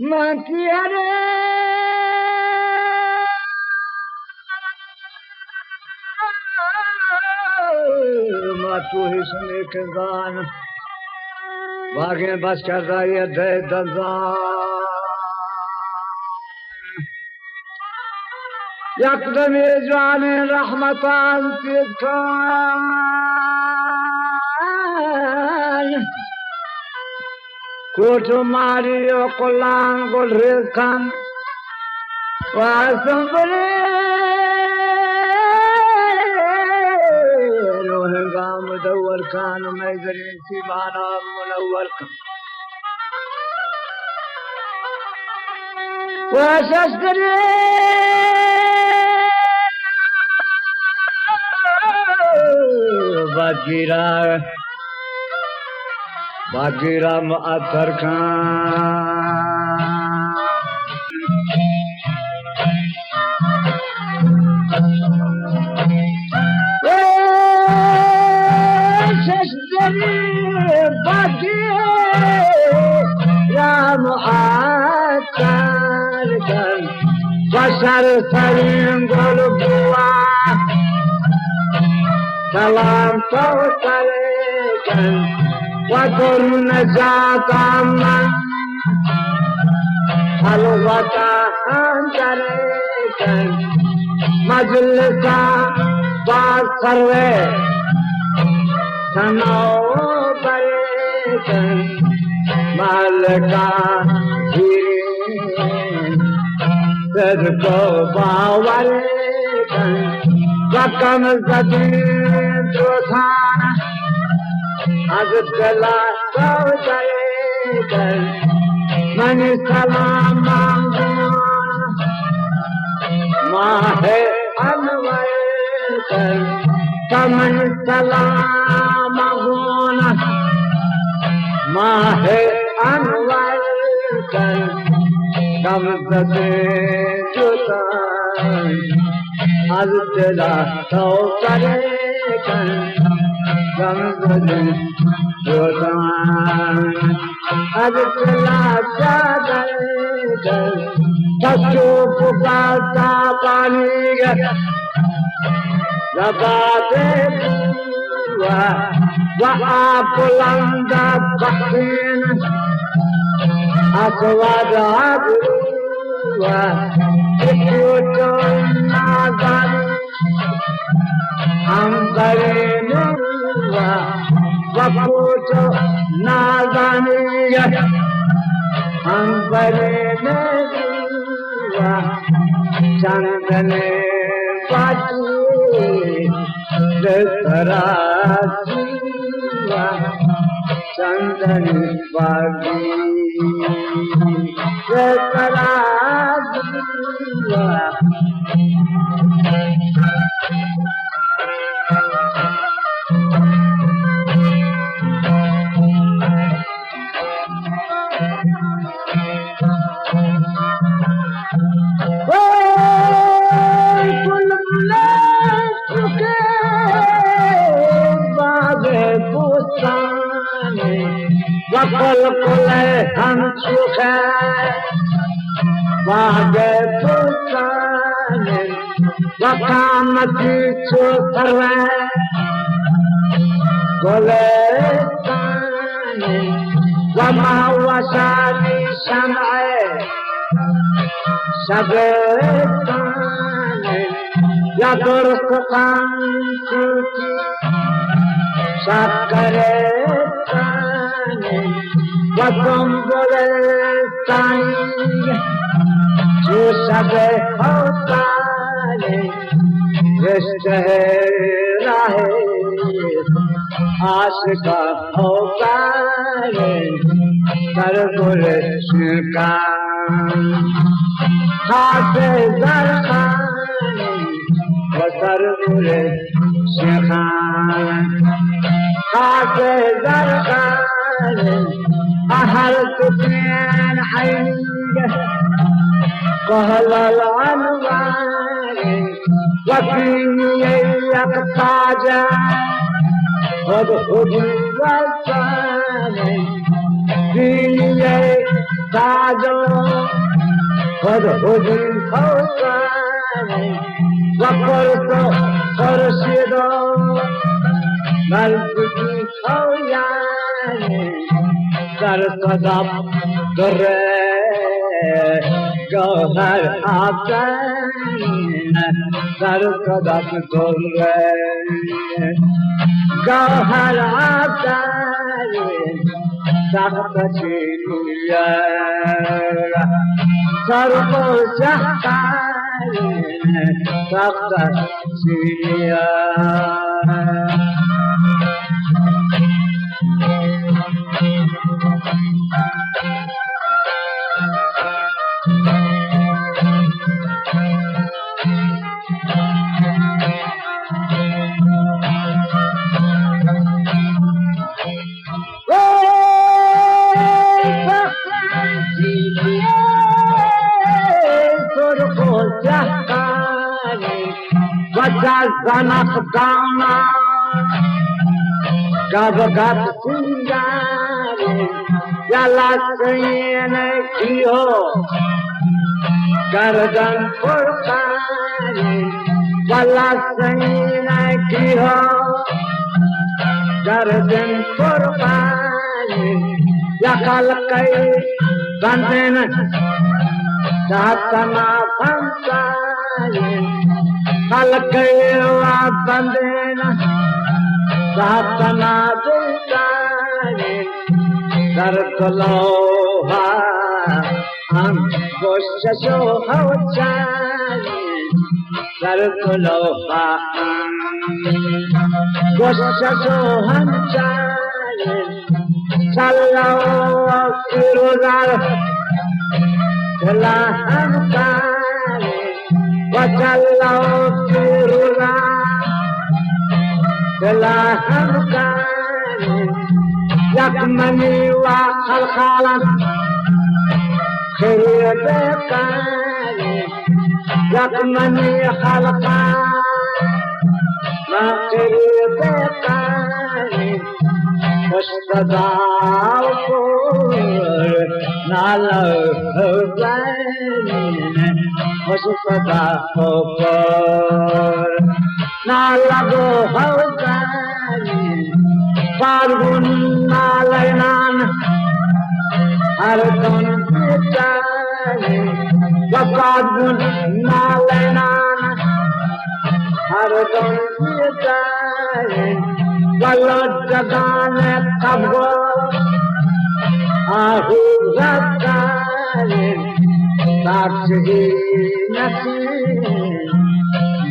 Makiare Matu hisne kazan Bage bas kar rahi hai de danzan Yakdam ejwan rahmatan tikhan Kutu Mario Kolan Golrekan Wasambare Rohingam Dawarkan Maizari Sivana Munawarkan Wasasdare Bagira Maatar Khan Bagira Maatar Khan Basar Salim Golubua Salam Tawtalekan Wadur Najataman Halwata Antarekan Majlisa Basarve Sanao Barekan Malaka Hirin Sadko Bawarekan Rakam Zadin Jothana Azadala Sautarekan Mani Salam Mangun Mahe Anwarekan Kamani Salam Mangun Mahe Anwarekan Kamzade Jotan Azadala Sautarekan Kamzade Jotan Azadala Sautarekan Pasu Pupata Paniga Labate Buwa Wa'apulanda Bakin Aswada Buwa Ikuton Nagan Ambare Nuwa Waputo Naganiya Ambare Nuwa Chandane Pati Desarasiwa Chandane Pati Desarasiwa Wakal kule hansuke Bage putane Wakamati chutarwe Kule tane Wamawasani sham'e Shabe tane Yadurstukan suki Shakare Wakumbole Sai Chusabe Hotale Rishte Rahe Ashka Hotale Karbule Shkan Hate Zarkhane Wasarbule Shkan Hate Zarkhane أهل تبين حيقه قهل العنوان وفيني يقطاجا خذ والثاني فيني تاجو خود حجین خوزانی و پرسو خورشیدو نزدیکی خویانی در صدف دره گوهر آفرین در صدف دره گوهر آفرین سخت چینیه سرخ و شهرین سخت چینیه Zanak dana, gabgat singari, jalasin kiyo, gardan purkari, jalasin kiyo, gardan purkari, yakal kai banden, satana pansari. Halkaya bandena satana dutane darkaloha am goshasho hawchane darkaloha goshasho hanchane sallahu kiruzar kalahamkane وَجَلَّوْ فِرُلَا كَلَاهَمْ كَانِ يَكْمَنِي وَخَلْخَالًا خِرِيَةَ كَانِ يَكْمَنِي خَلْخَالًا خِرِيَةَ كَانِ وَاشْتَدَاوْفُرْ نَالَوْهُ Hoshpada hopar nalago hawzani fargun nalaynan hardon bitani wapadgun nalaynan hardon bitani walad jagane kabgo ahu zatani Sakshi nasin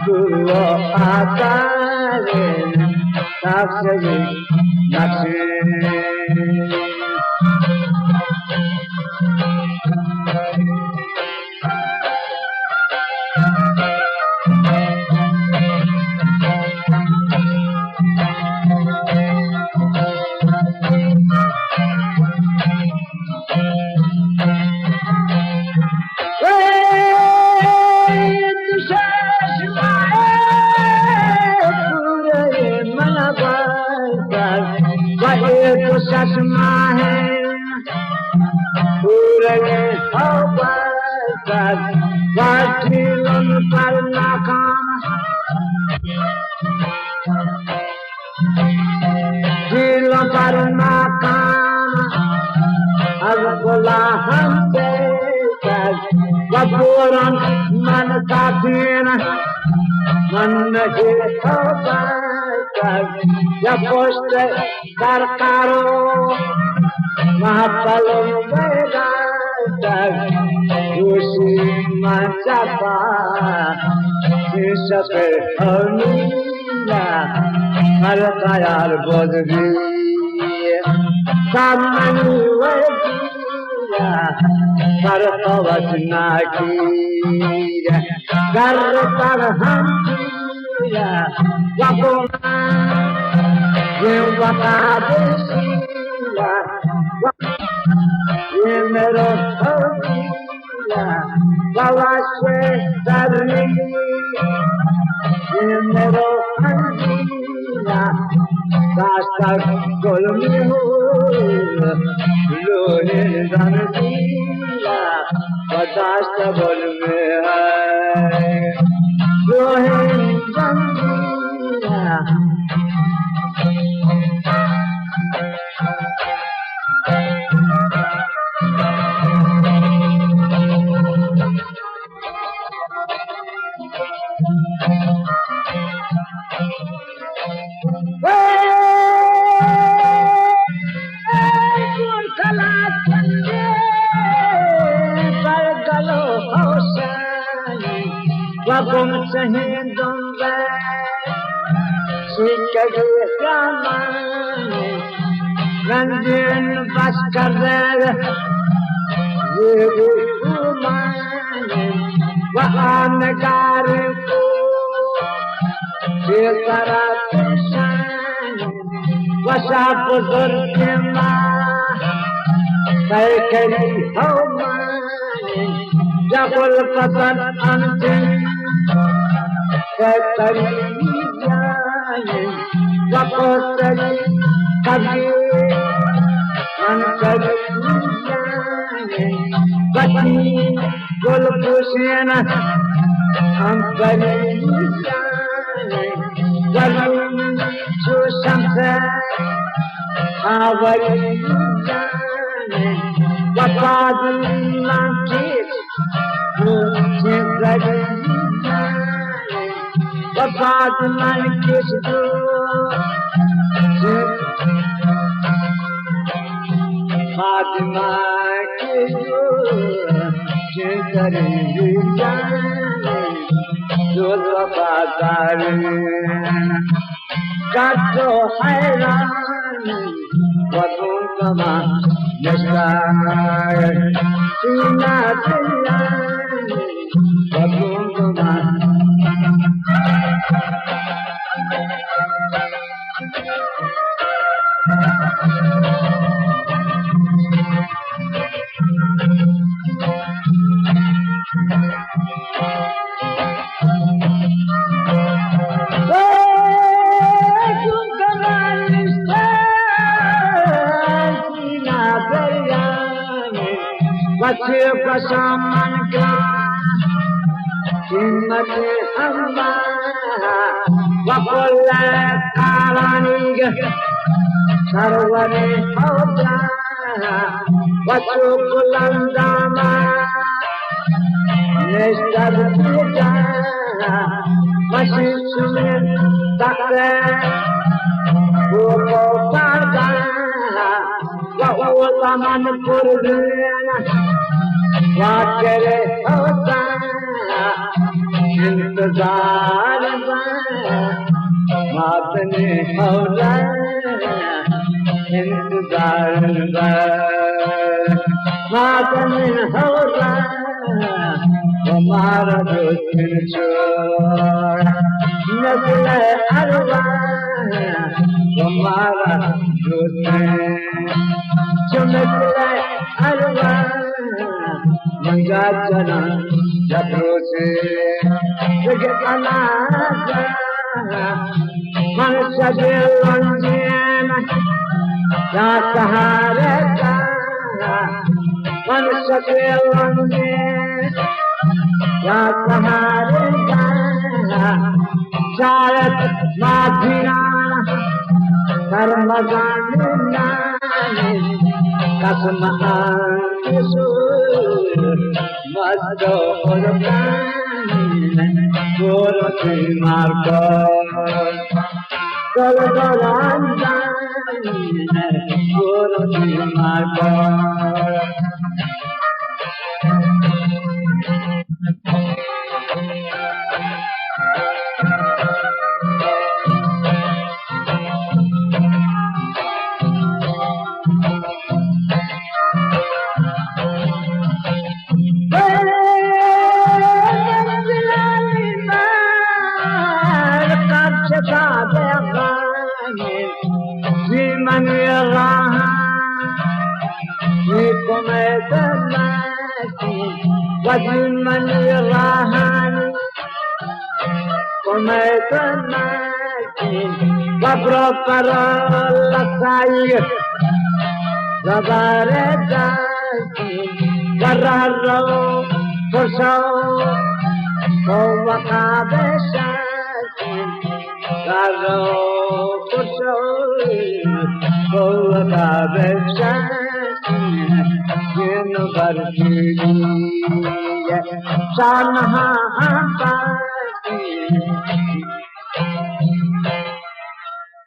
guru atarin sakshi nasin चश्मा है पूरे वाटिलन पर नाकाम दिल पर नाकाम अब बोला हमसे वपूरन मन का दिन मन नहीं होगा या पोस्ट सरकारो महापलम खुशी मचापा सके हमीला हर कायार बोधगी सामने वजीरा हर कवच नाकीरा घर पर हम वकुना ये बता देसिया ये मेरो हकीरा बावाशे तरनी ये मेरो हकीरा रास्ता गोलमी हो लोहे जानती शास्त्र में है जो है जंजीरा Wabum sehindum sikagi ramani Ranjin baskar yebu umani Wahanagariku Sitara pisani Wasapudur kima Saikari haumani Jabul patan antin Ketari jani, wakotari kagi, ankari jani, bati golpusiana, ankari jani, galum susamsa, avari jani, wapadun langkis, jengari Fatima kishdu Fatima kishdu Chekari jani Jodha badari Kato hairani Wadun kama Nashai Sina tiyani Wadun kama Wajib bersama Jimat hamba Wakulla kalaniga Sarwani hawda Wasukulam dama Nestar puja Masih sumin takre Buko parga Wa'ulaman purdiana Wajere hawda इंतजार मातने हौला इंतजार मातने हौला हमारा दोस्त छोड़ नस्ल अरवा हमारा दोस्त जो नस्ल अरवा मंगा चला जबरों से Jaganaja, Mansajilanjana, Yataharata, Mansajilanjana, Yataharata, Charat Madhinana, Karmaganina, Kasmahan Yusur, Madhurman. Guru Marco, Guru Marco. وجمن الرهان ومتناكين وبرفر الخير زبرداكين ورارو kurso وقاب شاكين قالوا كرسول وقاب شاكين ينبرتي شانها باكين